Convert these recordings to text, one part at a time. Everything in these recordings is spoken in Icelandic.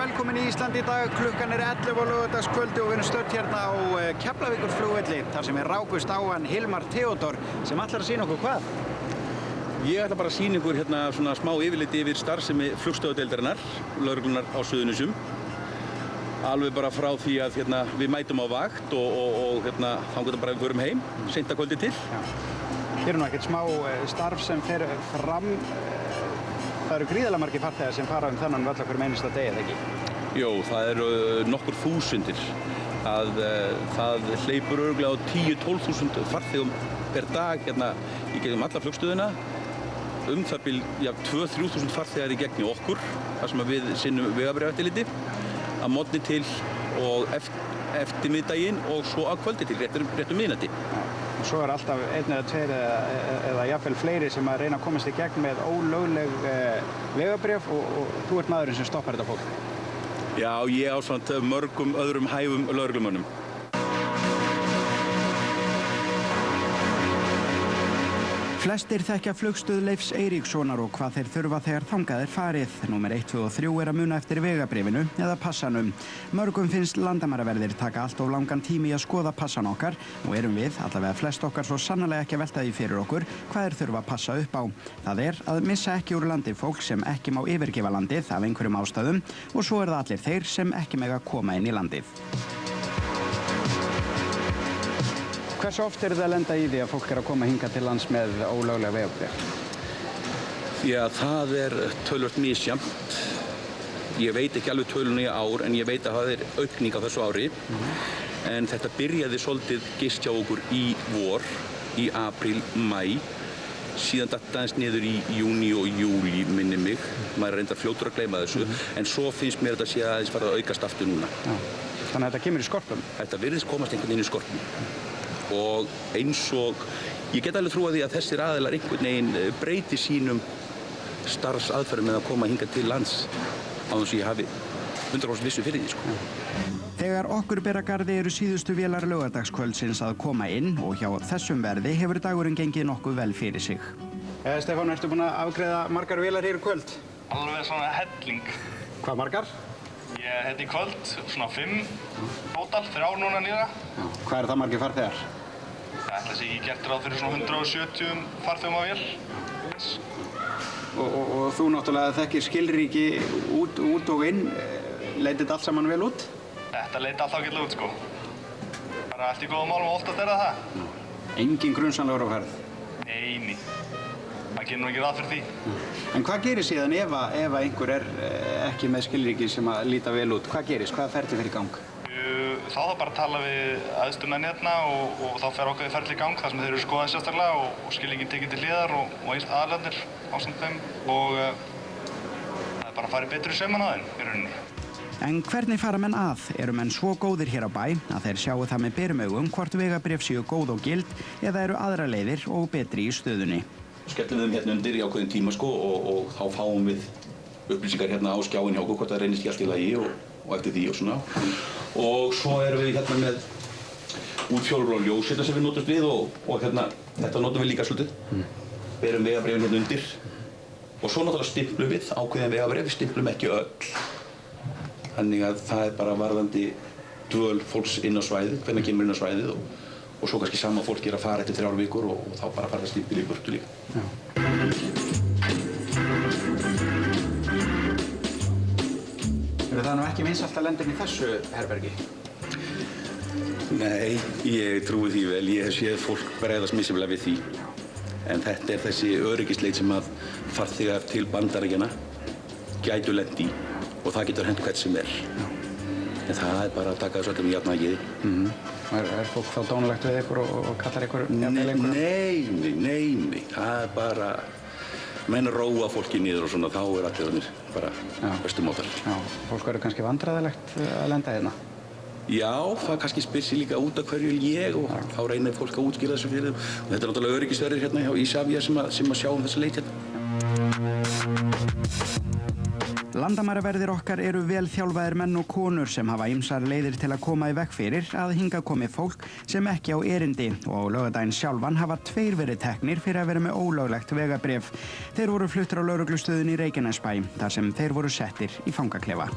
velkomin í Ísland í dag. Klukkan 11 á laugardagskvöldi og við erum stödd hérna á Keflavíkurflugvelli þar sem rákust á hann Hilmar Theodór sem ætlar að sýna okkur hvað? Ég ætla bara að sýna ykkur hérna svona smá yfirlit yfir starfsemi flugstöðvadeildarinnar, lögreglunnar á Suðurnesjum. Alveg bara frá því að við mætum á vakt og þangað bara við förum heim, seint að kvöldi til. Já. Hér er nú ekkert smá starf sem fer fram. Það eru gríðarlega margir farþegar sem fara þennan völl okkur einasta degi, eða ekki? Jó, það eru nokkur þúsundir. Það hleypur örugglega á 10–12.000 farþegum per dag hérna í gegnum alla flugstöðina. Það bil 2–3.000 farþegar í gegn okkur, þar sem við sinnum vegabréfaeftirliti, að morgni til og eftir miðdaginn og svo að kvöldi til, rétt miðnætti. Og svo er alltaf einn eða tveir eða jafnvel fleiri sem að reyna að komast í gegn með ólögleg vegabréf og þú ert maðurinn sem stoppar þetta fólk. Já, ég ásamt mörgum öðrum hæfum lögreglumönnum. Flestir þekkja flugstöð Leifs Eiríkssonar og hvað þeir þurfa þegar þangað er farið. Númer 1, 2 og 3 er að muna eftir vegabréfinu eða passanum. Mörgum finnst landamæraverðir taka allt of langan tími að skoða passan okkar og erum við, allavega flest okkar, svo sannarlega ekki að velta því fyrir okkur hvað þeir þurfa að passa upp á. Það er að missa ekki úr landi fólk sem ekki má yfirgefa landið af einhverjum ástæðum og svo er það allir þeir sem ekki mega koma inn í landið. Hversu oft eru það að lenda í því að fólk er að koma hingað til lands með ólöglega vegabréf? Já, það er töluvert misjafnt. Ég veit ekki alveg töluna í ár, en ég veit að það er aukning á þessu ári. En þetta byrjaði svolítið gist hjá okkur í vor, í apríl, maí. Síðan datt aðeins niður í júní og júlí, minni mig. Maður er reyndar fljótur að gleyma þessu. En svo finnst mér þetta sé aðeins farið að aukast aftur núna. Já. Þannig að þetta kemur í skorpum? Þetta virðist komast einhvern veginn í skorpum. Og eins og ég get alveg trúa því að þessir aðilar einhvern veginn breyti sínum starfsaðferðum með að koma hingað til lands á þess að ég hafi 100% vissu fyrir því, sko. Þegar okkur ber að garði eru síðustu vélar laugardagskvöldsins að koma inn og hjá þessum verði hefur dagurinn gengið nokkuð vel fyrir sig. Stefán, ertu búinn að afgreiða margar vélar hér í kvöld? Alveg svona helling. Hvað margar? Ég í kvöld, svona 5 tótal, 3 núna nýra. Já. Hvað eru það margir farþegar? Það ætla að ég gert ráð fyrir svona 170 farþegum á vél. Og þú náttúrulega þekkir skilríki út og inn. Leit þetta allt saman vel út? Þetta leit allt ágætlega út, sko. Bara allt í góða málum og oft að þeirra það. Engin grunsamlegur á ferð? Nei. Það gerir nú ekki ráð fyrir því. En hvað gerist síðan ef einhver er ekki með skilríki sem að líta vel út? Hvað gerist? Hvað ferli fer í gang? Þá þarf bara að tala við æðstu menn hérna og þá fer okkar ferli í gang þar sem þeir eru skoðað sérstaklega og skilríkin tekið til hliðar og aðalarnir ásamt þeim og það er bara að fara í betri sauman á þeim í rauninni. En hvernig fara menn að? Eru menn svo góðir hér á bæ að þeir sjáu það með berum augum hvort vegabréf séu góð og gild eða eru aðra leiðir og betri í stöðunni? Skellum við þeim hérna undir í ákveðin tíma, sko, og þá fáum við upplýsingar hérna á skjáinn hjá okkur hvort það reynist allt í lagi og eftir því og svona. Og svo erum við hérna með útfjólublá ljós hérna sem við notumst við og hérna, þetta notum við líka svolítið. Berum vegabréfin hérna undir. Og svo náttúrulega stimplum við ákveðin vegabréf, við stimplum ekki öll. Þannig að það er bara varðandi dvöl fólks inn á svæðið, hvernig kemur inn á svæðið og svo kannski sama fólk er að fara eftir 3 vikur og þá bara fara að stimpla í burtu líka. Já. Það nú ekki vinsælt að lenda inn í þessu herbergi? Nei, ég trúi því vel. Ég hef séð fólk bregðast misjafnlega við því. En þetta er þessi öryggisleit sem að farþegar til Bandaríkjanna gætu lent í og það getur hent hvert sem er. Já. En það er bara að taka þessu öllum í jafnvægiði. Er fólk þá dónalegt við ykkur og kallar ykkur jafnvel einhverjum? Nei. Það er bara, menn róa fólki niður og svona, þá er allir bara bestu mótar. Já, fólk verður kannski vandræðalegt að lenda hérna? Já, það kannski spyr sig líka út af hverju ég og þá reynir fólk að útskýra þessu fyrir þeim. Og þetta er náttúrulega öryggisverðir hérna hjá Isavia sem að sjá þessa leit hérna. Landamæraverðir okkar eru vel þjálfaðir menn og konur sem hafa ýmsar leiðir til að koma í veg fyrir að hingað komi fólk sem ekki á erindi og á laugardaginn sjálfan hafa 2 verið teknir fyrir að vera með ólöglegt vegabréf. Þeir voru fluttir á lögreglustöðinni í Reykjanesbæ þar sem þeir voru settir í fangaklefa.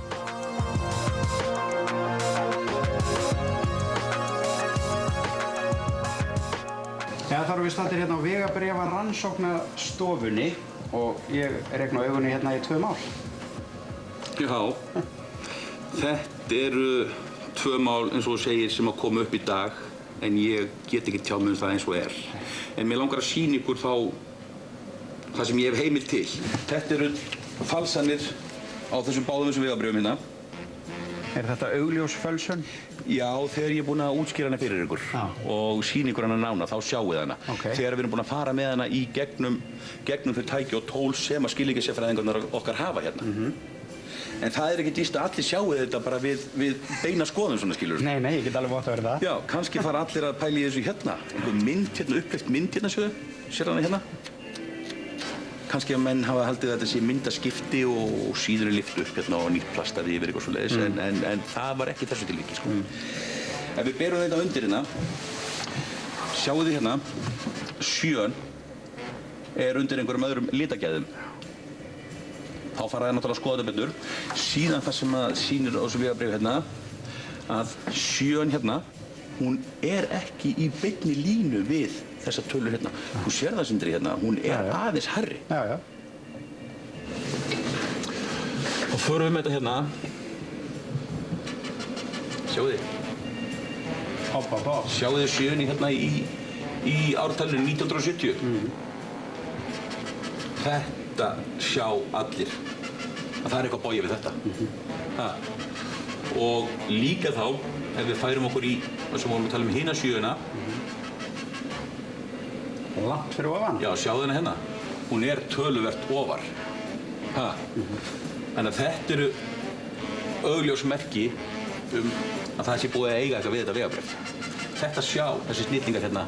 Já, þá erum við staddir hérna á vegabréfa rannsóknastofunni og ég rekna á augunni hérna í 2 mál. Já, þetta eru 2 mál eins og þú segir sem að koma upp í dag en ég get ekki tjáð mig það eins og En mér langar að sýna ykkur þá það sem ég hef heimild til. Þetta eru falsanir á þessum báðum þessum vegabréfum hérna. Þetta augljós fölsun? Já, þegar ég er búinn að útskýra hana fyrir ykkur og sýna ykkur hana nána, þá sjáu þið hana. Þegar við erum búin að fara með hana í gegnum þau tæki og tól sem að skilríkjasérfræðingarnir okkar hafa hérna. En það er ekkert víst að allir sjáu þetta bara við beina skoðun svona skilur. Nei, ég get alveg vott að vera það. Já, kannski fara allir að pæla í þessu hérna. Einhver mynd hérna, uppleitt mynd hérna, sér hana hérna. Kannski að menn hafa haldið að þetta sé myndaskipti og síður er lyft upp hérna og nýtt plastað yfir eitthvað svoleiðis, en það var ekki þessu tilviki, sko. Ef við berum þetta undir hérna, sjáu þið hérna, 7 er undir einhverjum öðrum litagæðum. Þá fara þið náttúrulega að skoða þetta betur. Síðan það sem að sýnir á þessu vegabréfi hérna, að 7 hérna, hún er ekki í beinni línu við þessa tölur hérna. Þú sér það, Sindri, hérna, hún er aðeins hærri. Já. Og förum við með þetta hérna. Sjáu þið. Sjáu þið 7 hérna í ártalinu 1970. Þetta sjá allir að það er eitthvað bogið við þetta. Og líka þá, ef við færum okkur í það sem vorum að tala hina 7-una. Langt fyrir ofan? Já, sjáðu hana hérna. Hún er töluvert ofar. Þannig að þetta eru augljós merki að það sé búið að eiga eitthvað við þetta vegabréf. Þetta sjá þessi snillingar hérna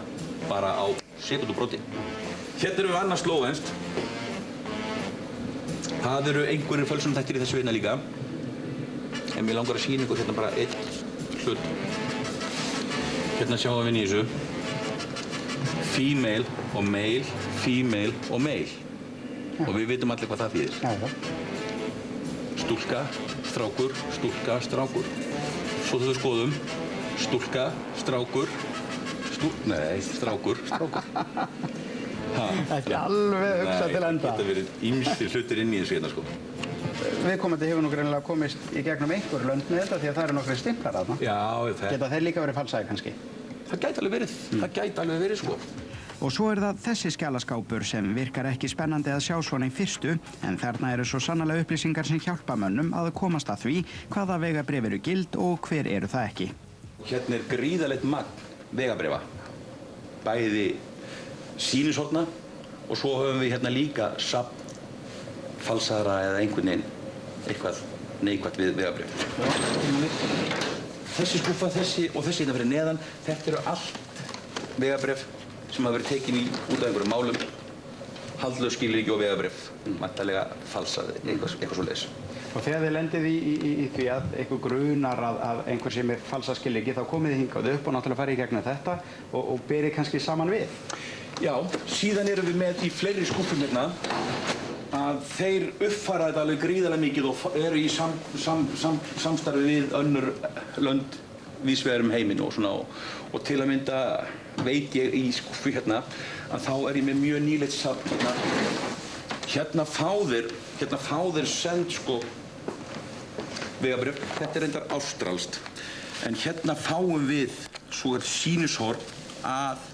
bara á sekúndubróti. Hérna erum við annað slóvenskt. Það eru einhverjir fölsunarþættir í þessu vinna líka. En mér langar að sýna ykkur hérna bara einn hlut. Hérna sjáum við inn í þessu. Female og male, female og male. Og við vitum allir hvað það þýðir. Stúlka, strákur, stúlka, strákur. Svo þegar við skoðum, stúlka, strákur, strákur. Þetta er alveg hugsað til enda. Það geta verið ýmsir hlutir inn í þessu hérna, sko. Viðkomandi hefur nú greinilega komist í gegnum einhver lönd með þetta því að það eru nokkrir stimplar þarna. Já, Geta þeir líka verið falsaðir kannski? Það gæti alveg verið, sko. Og svo er það þessi skjalaskápur sem virkar ekki spennandi að sjá svona í fyrstu, en þarna eru svo sannarlega upplýsingar sem hjálpa mönnum að komast að því hvaða vegabréf eru gild og hver eru það ekki. Hérna er gríðarlegt magn vegabréfa, bæði sýnishorna og svo höfum við hérna líka safn falsaðra eða einhvern veginn eitthvað neikvætt við vegabréf. Þessi skúffa, þessi og þessi hérna fyrir neðan, þetta eru allt vegabréf sem hafa verið tekin út af einhverjum málum, haldlaus skilríki og vegabréf, væntanlega falsað, eitthvað svoleiðis. Og þegar þið lendið í því að einhver grunar að einhver sem er falsað skilríki, þá komið þið hingað upp og náttúrulega farið í gegnum þetta og berið kannski saman við. Já, síðan erum við með í fleiri skúffum hérna að þeir uppfæra þetta alveg gríðarlega mikið og eru í samstarfi við önnur lönd víðsvegar heiminn og svona og til að mynda veit ég í skúffu hérna að þá er ég með mjög nýlegt safn hérna. Hérna fá þeir send sko vegabréf. Þetta er reyndar ástralskt. En hérna fáum við svo sýnishorn að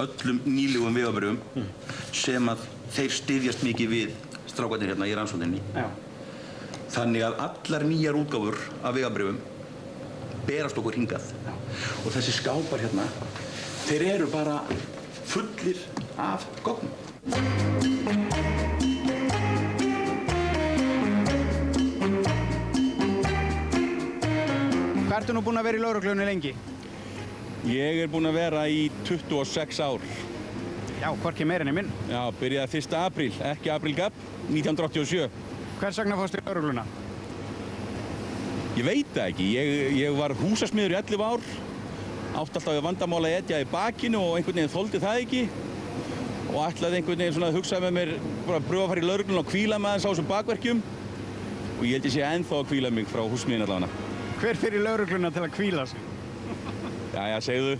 öllum nýlegum vegabréfum sem að þeir styðjast mikið við strákarnir hérna í rannsókninni. Þannig að allar nýjar útgáfur af vegabréfum berast okkur hingað. Og þessi skápar hérna, þeir eru bara fullir af gögnum. Hvað ertu nú búinn að vera í lögreglunni lengi? Ég er búinn að vera í 26 ár. Já, hvorki meira en ég minn. Já, byrjaði 1. apríl, ekki aprílgabb, 1987. Hvers vegna fórstu í lögregluna? Ég veit það ekki. Ég var húsasmiður í 11 ár, átti alltaf við vandamála að etja í bakinu og einhvern veginn þoldi það ekki. Og ætlaði einhvern veginn svona að hugsa með mér, bara að pröfa að fara í lögregluna og hvíla með þess á þessum bakverkjum. Og ég held ég sé ennþá að hvíla mig frá húsmiðin allavega. Hver fyrir lögregluna til að hvíla sig? Jæja, segðu.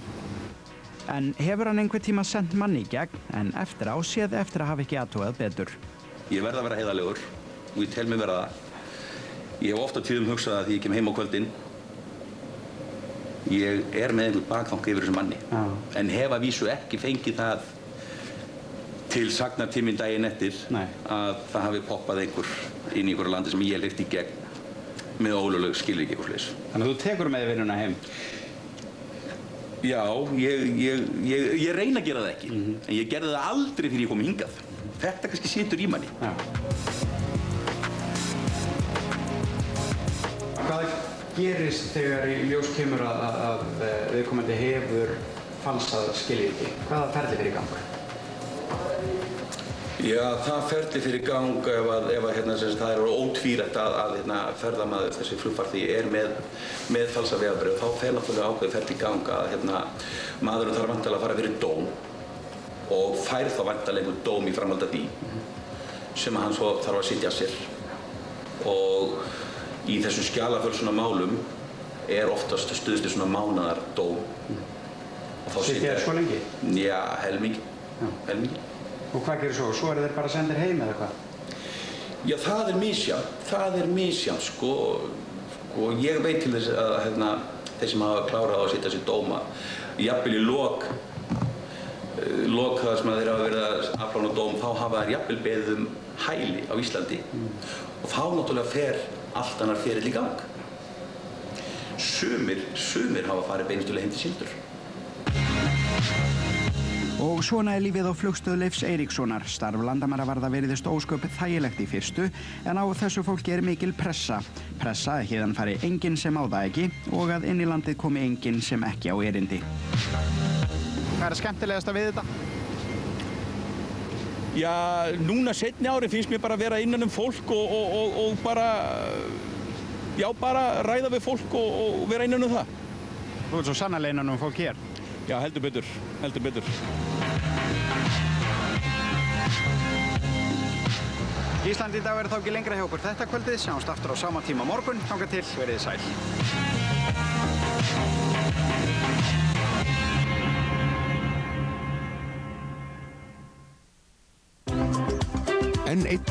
En hefur hann einhvern tíma sent manni í gegn, en eftir á séð eftir að hafa ekki athugað betur. Ég verð að vera heiðarlegur og ég tel mig vera það. Ég hef oft á tíðum hugsað að því ég kem heim á kvöldin. Ég með einhvern bakþank yfir þessum manni. En hef að vísu ekki fengið það til sagnartíminn daginn eftir að það hafi poppað einhver inn í einhverju landi sem ég leikti í gegn með ólögleg skilríki eitthvað svoleiðis. Þannig að þú tekur með vinnuna heim? Já, ég reyna að gera það ekki. En ég gerði það aldrei fyrir ég kom hingað. Þetta kannski situr í manni. Hvað gerist þegar í ljós kemur að viðkomandi hefur falsað skilríki? Hvaða ferli fyrir gang? Já, það ferli fyrir gang ef það er ótvírætt að ferðamaður, þessi flugfarþegi með falsað vegabréf, þá fer náttúrulega ákveðið ferli í gang að maðurinn þarf væntanlega að fara fyrir dóm og fær þá væntanlega einhvern dóm í framhaldi af því sem hann svo þarf að sitja sér. Og í þessum skjalafölsuna málum oftast stuðst við svona mánaðardóm. Sitja þér svo lengi? Já, helmingi. Og hvað gerir svo? Svo þeir bara sendir heim eða hvað? Já, það er misjafnt, sko. Ég veit til þess að þeir sem hafa klárað að sitja sér dóma, jafnvel í lok það sem þeir hafa verið að afplána dóm, þá hafa þeir jafnvel beðið hæli á Íslandi. Og þá náttúrulega fer allt annar ferill í gang. Sumir hafa farið beinustulega heim til Sildur. Og svona er lífið á flugstöð Leifs Eiríkssonar. Starf landamæravarða virðist ósköp þægilegt í fyrstu, en á þessu fólki er mikil pressa. Pressa að héðan fari enginn sem á það ekki og að inn í landið komi enginn sem ekki á erindi. Hvað er skemmtilegast við þetta? Já, núna seinni ári finnst mér bara að vera innan fólk og bara ræða við fólk og vera innan það. Þú ert svo sannarlega innan fólk hér. Já, heldur betur. Ísland í dag þá ekki lengra hjá okkur þetta kvöldið. Sjáumst aftur á sama tíma morgun. Þangað til, verið sæl. N1